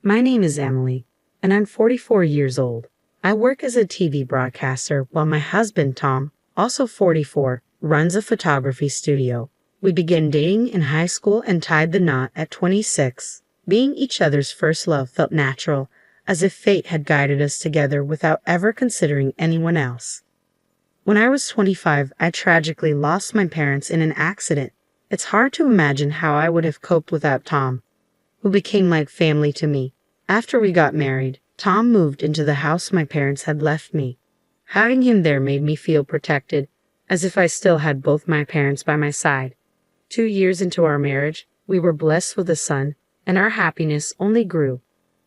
My name is Emily, and I'm 44 years old. I work as a TV broadcaster while my husband, Tom, also 44, runs a photography studio. We began dating in high school and tied the knot at 26. Being each other's first love felt natural, as if fate had guided us together without ever considering anyone else. When I was 25, I tragically lost my parents in an accident. It's hard to imagine how I would have coped without Tom, who became like family to me. After we got married, Tom moved into the house my parents had left me. Having him there made me feel protected, as if I still had both my parents by my side. 2 years into our marriage, we were blessed with a son, and our happiness only grew.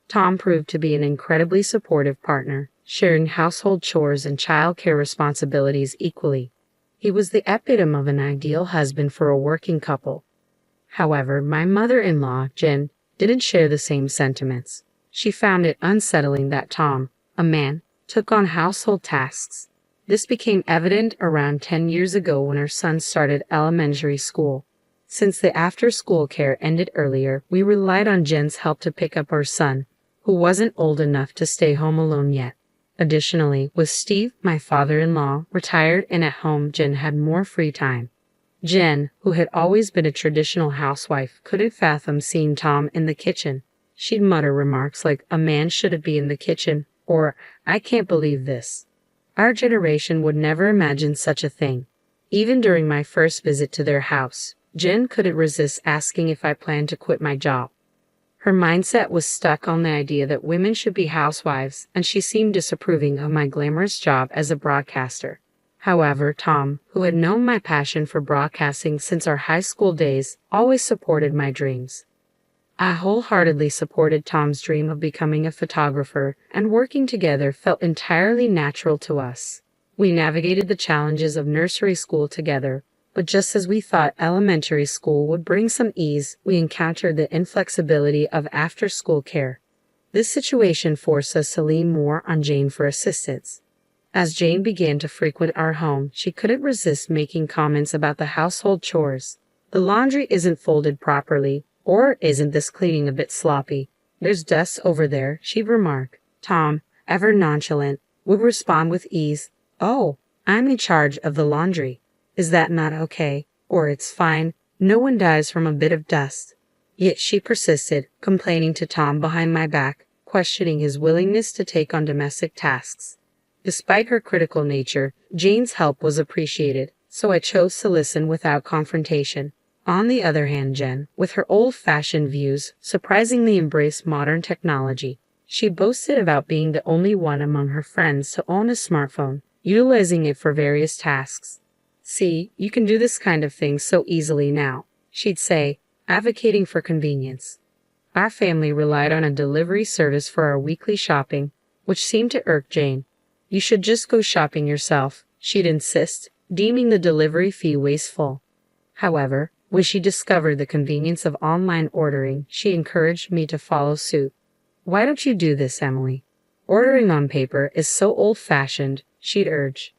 Tom proved to be an incredibly supportive partner, sharing household chores and childcare responsibilities equally. He was the epitome of an ideal husband for a working couple. However, my mother-in-law, Jen, didn't share the same sentiments. She found it unsettling that Tom, a man, took on household tasks. This became evident around 10 years ago when our son started elementary school. Since the after-school care ended earlier, we relied on Jen's help to pick up our son, who wasn't old enough to stay home alone yet. Additionally, with Steve, my father-in-law, retired and at home, Jen had more free time. Jen, who had always been a traditional housewife, couldn't fathom seeing Tom in the kitchen. She'd mutter remarks like, "A man shouldn't be in the kitchen," or, "I can't believe this." Our generation would never imagine such a thing. Even during my first visit to their house, Jen couldn't resist asking if I planned to quit my job. Her mindset was stuck on the idea that women should be housewives, and she seemed disapproving of my glamorous job as a broadcaster. However, Tom, who had known my passion for broadcasting since our high school days, always supported my dreams. I wholeheartedly supported Tom's dream of becoming a photographer, and working together felt entirely natural to us. We navigated the challenges of nursery school together, but just as we thought elementary school would bring some ease, we encountered the inflexibility of after-school care. This situation forced us to lean more on Jane for assistance. As Jane began to frequent our home, she couldn't resist making comments about the household chores. "The laundry isn't folded properly," or "Isn't this cleaning a bit sloppy? There's dust over there," she'd remark. Tom, ever nonchalant, would respond with ease, "Oh, I'm in charge of the laundry. Is that not okay?" Or, "It's fine. No one dies from a bit of dust." Yet she persisted, complaining to Tom behind my back, questioning his willingness to take on domestic tasks. Despite her critical nature, Jane's help was appreciated, so I chose to listen without confrontation. On the other hand, Jen, with her old-fashioned views, surprisingly embraced modern technology. She boasted about being the only one among her friends to own a smartphone, utilizing it for various tasks. "See, you can do this kind of thing so easily now," she'd say, advocating for convenience. Our family relied on a delivery service for our weekly shopping, which seemed to irk Jane. "You should just go shopping yourself," she'd insist, deeming the delivery fee wasteful. However, when she discovered the convenience of online ordering, she encouraged me to follow suit. "Why don't you do this, Emily? Ordering on paper is so old-fashioned," she'd urge.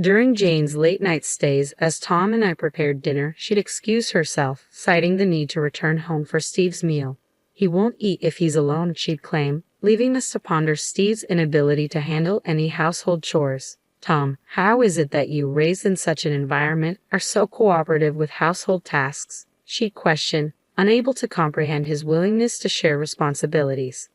During Jane's late-night stays, as Tom and I prepared dinner, she'd excuse herself, citing the need to return home for Steve's meal. "He won't eat if he's alone," she'd claim, leaving us to ponder Steve's inability to handle any household chores. "Tom, how is it that you, raised in such an environment, are so cooperative with household tasks?" she'd question, unable to comprehend his willingness to share responsibilities.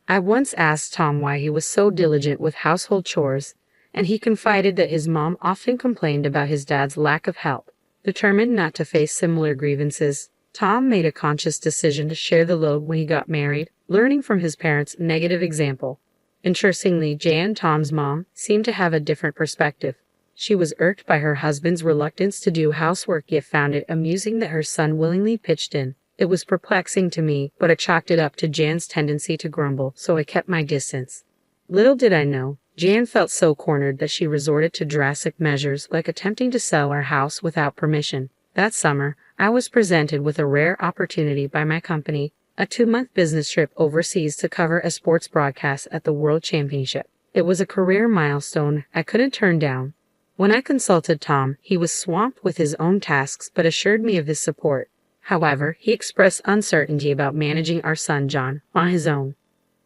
I once asked Tom why he was so diligent with household chores, and he confided that his mom often complained about his dad's lack of help. Determined not to face similar grievances, Tom made a conscious decision to share the load when he got married, learning from his parents' negative example. Interestingly, Jan, Tom's mom, seemed to have a different perspective. She was irked by her husband's reluctance to do housework, yet found it amusing that her son willingly pitched in. It was perplexing to me, but I chalked it up to Jan's tendency to grumble, so I kept my distance. Little did I know, Jan felt so cornered that she resorted to drastic measures like attempting to sell our house without permission. That summer, I was presented with a rare opportunity by my company, a 2-month business trip overseas to cover a sports broadcast at the World Championship. It was a career milestone I couldn't turn down. When I consulted Tom, he was swamped with his own tasks but assured me of his support. However, he expressed uncertainty about managing our son John on his own.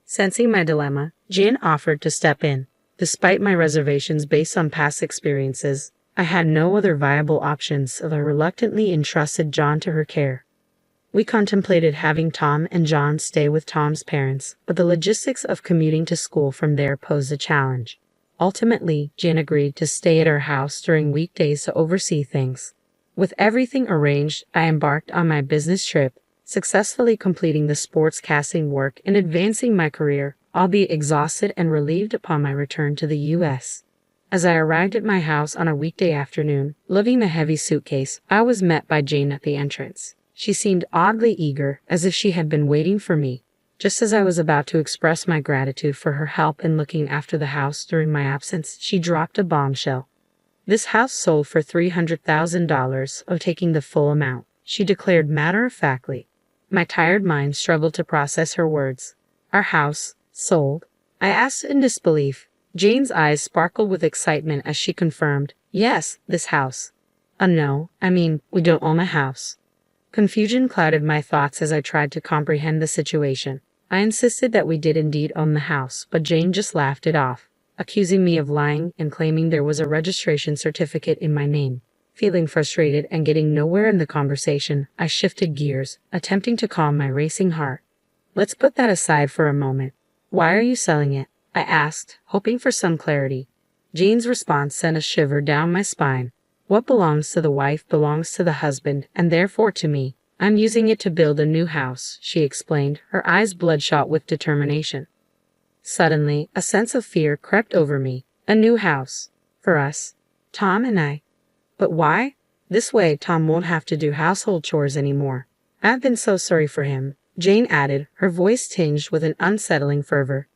Sensing my dilemma, Jane offered to step in. Despite my reservations based on past experiences, I had no other viable options, so I reluctantly entrusted John to her care. We contemplated having Tom and John stay with Tom's parents, but the logistics of commuting to school from there posed a challenge. Ultimately, Jane agreed to stay at our house during weekdays to oversee things. With everything arranged, I embarked on my business trip, successfully completing the sportscasting work and advancing my career, albeit exhausted and relieved upon my return to the U.S. As I arrived at my house on a weekday afternoon, lugging a heavy suitcase, I was met by Jane at the entrance. She seemed oddly eager, as if she had been waiting for me. Just as I was about to express my gratitude for her help in looking after the house during my absence, she dropped a bombshell. "This house sold for $300,000, of taking the full amount," she declared matter-of-factly. My tired mind struggled to process her words. "Our house sold?" I asked in disbelief. Jane's eyes sparkled with excitement as she confirmed, "Yes, this house." No, I mean, we don't own a house." Confusion clouded my thoughts as I tried to comprehend the situation. I insisted that we did indeed own the house, but Jane just laughed it off, accusing me of lying and claiming there was a registration certificate in my name. Feeling frustrated and getting nowhere in the conversation, I shifted gears, attempting to calm my racing heart. "Let's put that aside for a moment. Why are you selling it?" I asked, hoping for some clarity. Jane's response sent a shiver down my spine. "What belongs to the wife belongs to the husband, and therefore to me. I'm using it to build a new house," she explained, her eyes bloodshot with determination. Suddenly, a sense of fear crept over me. A new house. For us. Tom and I. But why? This way, Tom won't have to do household chores anymore. "I've been so sorry for him," Jane added, her voice tinged with an unsettling fervor.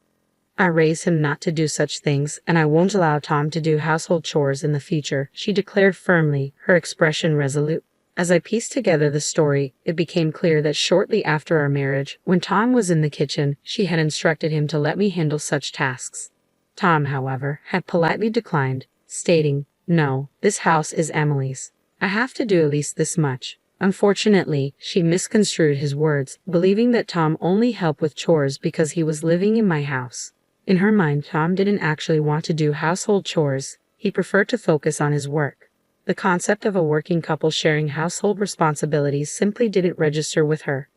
"I raised him not to do such things, and I won't allow Tom to do household chores in the future," she declared firmly, her expression resolute. As I pieced together the story, it became clear that shortly after our marriage, when Tom was in the kitchen, she had instructed him to let me handle such tasks. Tom, however, had politely declined, stating, "No, this house is Emily's. I have to do at least this much." Unfortunately, she misconstrued his words, believing that Tom only helped with chores because he was living in my house. In her mind, Tom didn't actually want to do household chores. He preferred to focus on his work. The concept of a working couple sharing household responsibilities simply didn't register with her.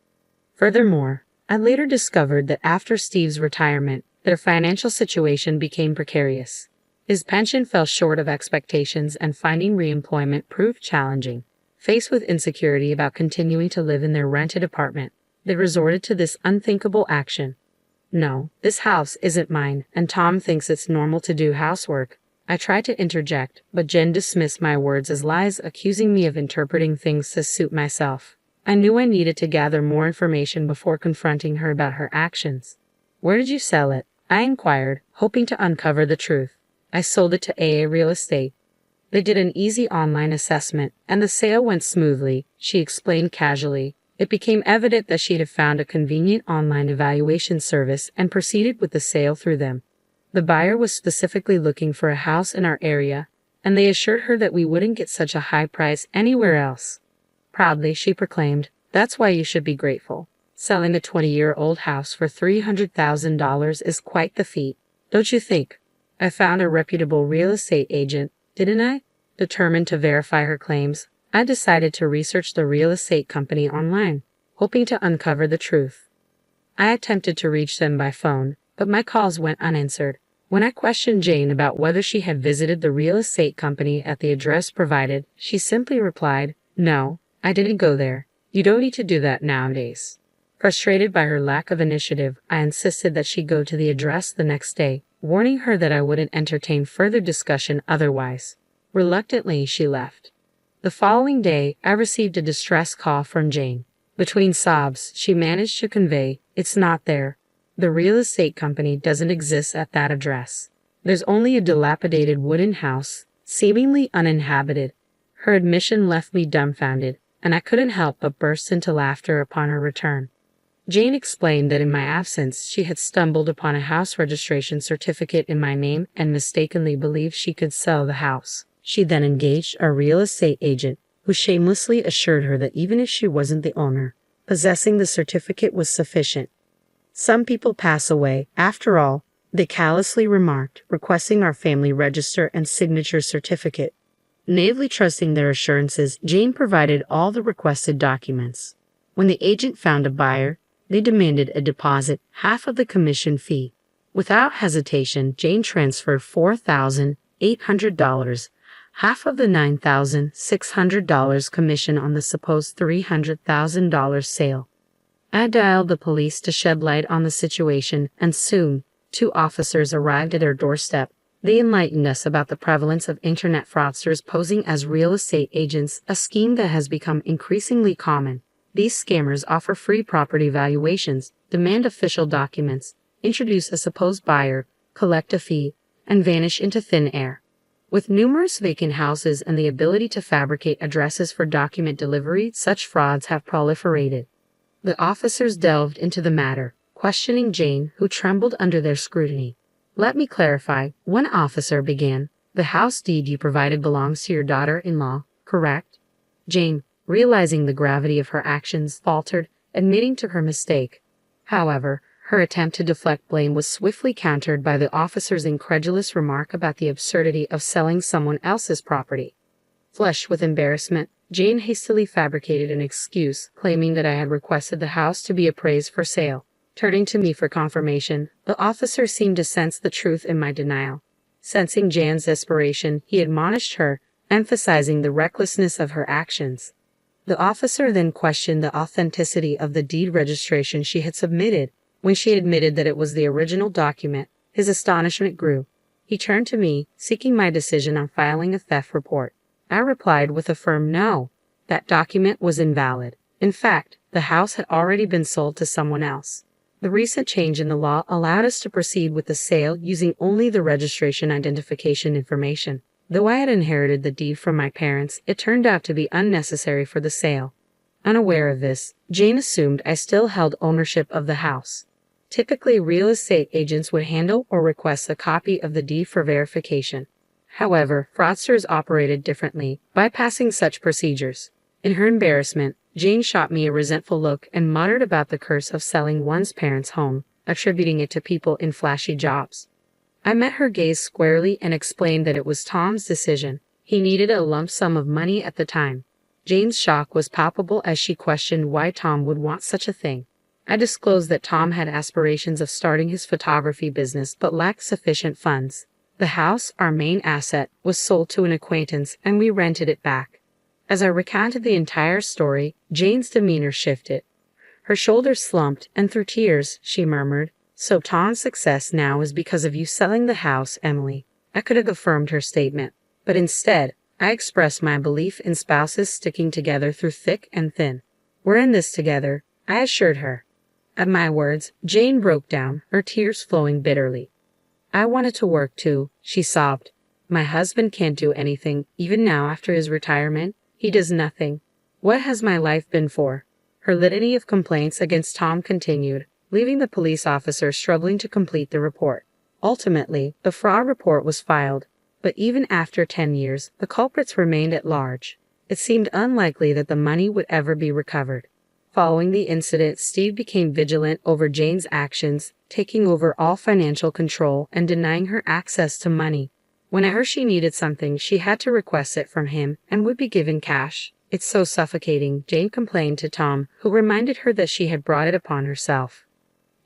Furthermore, I later discovered that after Steve's retirement, their financial situation became precarious. His pension fell short of expectations and finding re-employment proved challenging. Faced with insecurity about continuing to live in their rented apartment, they resorted to this unthinkable action. "No, this house isn't mine, and Tom thinks it's normal to do housework." I tried to interject, but Jen dismissed my words as lies, accusing me of interpreting things to suit myself. I knew I needed to gather more information before confronting her about her actions. "Where did you sell it?" I inquired, hoping to uncover the truth. "I sold it to AA Real Estate." They did an easy online assessment, and the sale went smoothly, she explained casually. It became evident that she had found a convenient online evaluation service and proceeded with the sale through them. The buyer was specifically looking for a house in our area, and they assured her that we wouldn't get such a high price anywhere else. Proudly, she proclaimed, "That's why you should be grateful. Selling a 20-year-old house for $300,000 is quite the feat, don't you think? I found a reputable real estate agent, didn't I?" Determined to verify her claims, I decided to research the real estate company online, hoping to uncover the truth. I attempted to reach them by phone, but my calls went unanswered. When I questioned Jane about whether she had visited the real estate company at the address provided, she simply replied, "No, I didn't go there. You don't need to do that nowadays." Frustrated by her lack of initiative, I insisted that she go to the address the next day, warning her that I wouldn't entertain further discussion otherwise. Reluctantly, she left. The following day, I received a distress call from Jane. Between sobs, she managed to convey, "It's not there. The real estate company doesn't exist at that address. There's only a dilapidated wooden house, seemingly uninhabited." Her admission left me dumbfounded, and I couldn't help but burst into laughter upon her return. Jane explained that in my absence, she had stumbled upon a house registration certificate in my name and mistakenly believed she could sell the house. She then engaged a real estate agent, who shamelessly assured her that even if she wasn't the owner, possessing the certificate was sufficient. Some people pass away, after all, they callously remarked, requesting our family register and signature certificate. Naively trusting their assurances, Jane provided all the requested documents. When the agent found a buyer, they demanded a deposit, half of the commission fee. Without hesitation, Jane transferred $4,800, half of the $9,600 commission on the supposed $300,000 sale. I dialed the police to shed light on the situation, and soon, 2 officers arrived at our doorstep. They enlightened us about the prevalence of internet fraudsters posing as real estate agents, a scheme that has become increasingly common. These scammers offer free property valuations, demand official documents, introduce a supposed buyer, collect a fee, and vanish into thin air. With numerous vacant houses and the ability to fabricate addresses for document delivery, such frauds have proliferated. The officers delved into the matter, questioning Jane, who trembled under their scrutiny. "Let me clarify," one officer began. "The house deed you provided belongs to your daughter-in-law, correct?" Jane, realizing the gravity of her actions, faltered, admitting to her mistake. However, her attempt to deflect blame was swiftly countered by the officer's incredulous remark about the absurdity of selling someone else's property. Flushed with embarrassment, Jane hastily fabricated an excuse, claiming that I had requested the house to be appraised for sale. Turning to me for confirmation, the officer seemed to sense the truth in my denial. Sensing Jane's desperation, he admonished her, emphasizing the recklessness of her actions. The officer then questioned the authenticity of the deed registration she had submitted. When she admitted that it was the original document, his astonishment grew. He turned to me, seeking my decision on filing a theft report. I replied with a firm no. That document was invalid. In fact, the house had already been sold to someone else. The recent change in the law allowed us to proceed with the sale using only the registration identification information. Though I had inherited the deed from my parents, it turned out to be unnecessary for the sale. Unaware of this, Jane assumed I still held ownership of the house. Typically, real estate agents would handle or request a copy of the deed for verification. However, fraudsters operated differently, bypassing such procedures. In her embarrassment, Jane shot me a resentful look and muttered about the curse of selling one's parents' home, attributing it to people in flashy jobs. I met her gaze squarely and explained that it was Tom's decision. He needed a lump sum of money at the time. Jane's shock was palpable as she questioned why Tom would want such a thing. I disclosed that Tom had aspirations of starting his photography business but lacked sufficient funds. The house, our main asset, was sold to an acquaintance and we rented it back. As I recounted the entire story, Jane's demeanor shifted. Her shoulders slumped, and through tears, she murmured, "So Tom's success now is because of you selling the house, Emily." I could have affirmed her statement, but instead, I expressed my belief in spouses sticking together through thick and thin. "We're in this together," I assured her. At my words, Jane broke down, her tears flowing bitterly. "I wanted to work too," she sobbed. "My husband can't do anything, even now after his retirement. He does nothing. What has my life been for?" Her litany of complaints against Tom continued, leaving the police officer struggling to complete the report. Ultimately, the fraud report was filed, but even after 10 years, the culprits remained at large. It seemed unlikely that the money would ever be recovered. Following the incident, Steve became vigilant over Jane's actions, taking over all financial control and denying her access to money. Whenever she needed something, she had to request it from him and would be given cash. "It's so suffocating," Jane complained to Tom, who reminded her that she had brought it upon herself.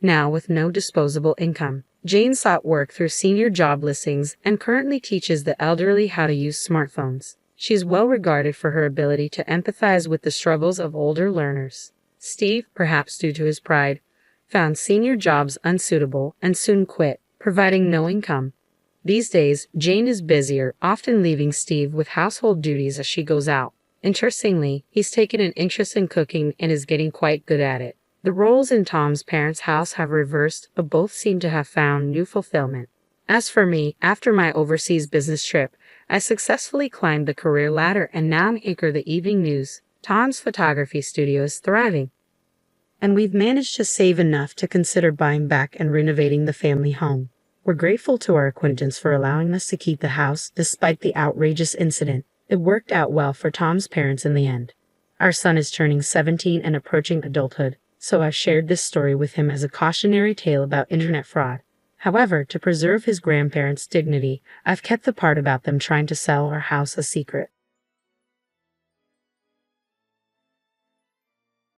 Now, with no disposable income, Jane sought work through senior job listings and currently teaches the elderly how to use smartphones. She is well regarded for her ability to empathize with the struggles of older learners. Steve, perhaps due to his pride, found senior jobs unsuitable and soon quit, providing no income. These days, Jane is busier, often leaving Steve with household duties as she goes out. Interestingly, he's taken an interest in cooking and is getting quite good at it. The roles in Tom's parents' house have reversed, but both seem to have found new fulfillment. As for me, after my overseas business trip, I successfully climbed the career ladder and now anchor the evening news. Tom's photography studio is thriving. And we've managed to save enough to consider buying back and renovating the family home. We're grateful to our acquaintance for allowing us to keep the house despite the outrageous incident. It worked out well for Tom's parents in the end. Our son is turning 17 and approaching adulthood, so I've shared this story with him as a cautionary tale about internet fraud. However, to preserve his grandparents' dignity, I've kept the part about them trying to sell our house a secret.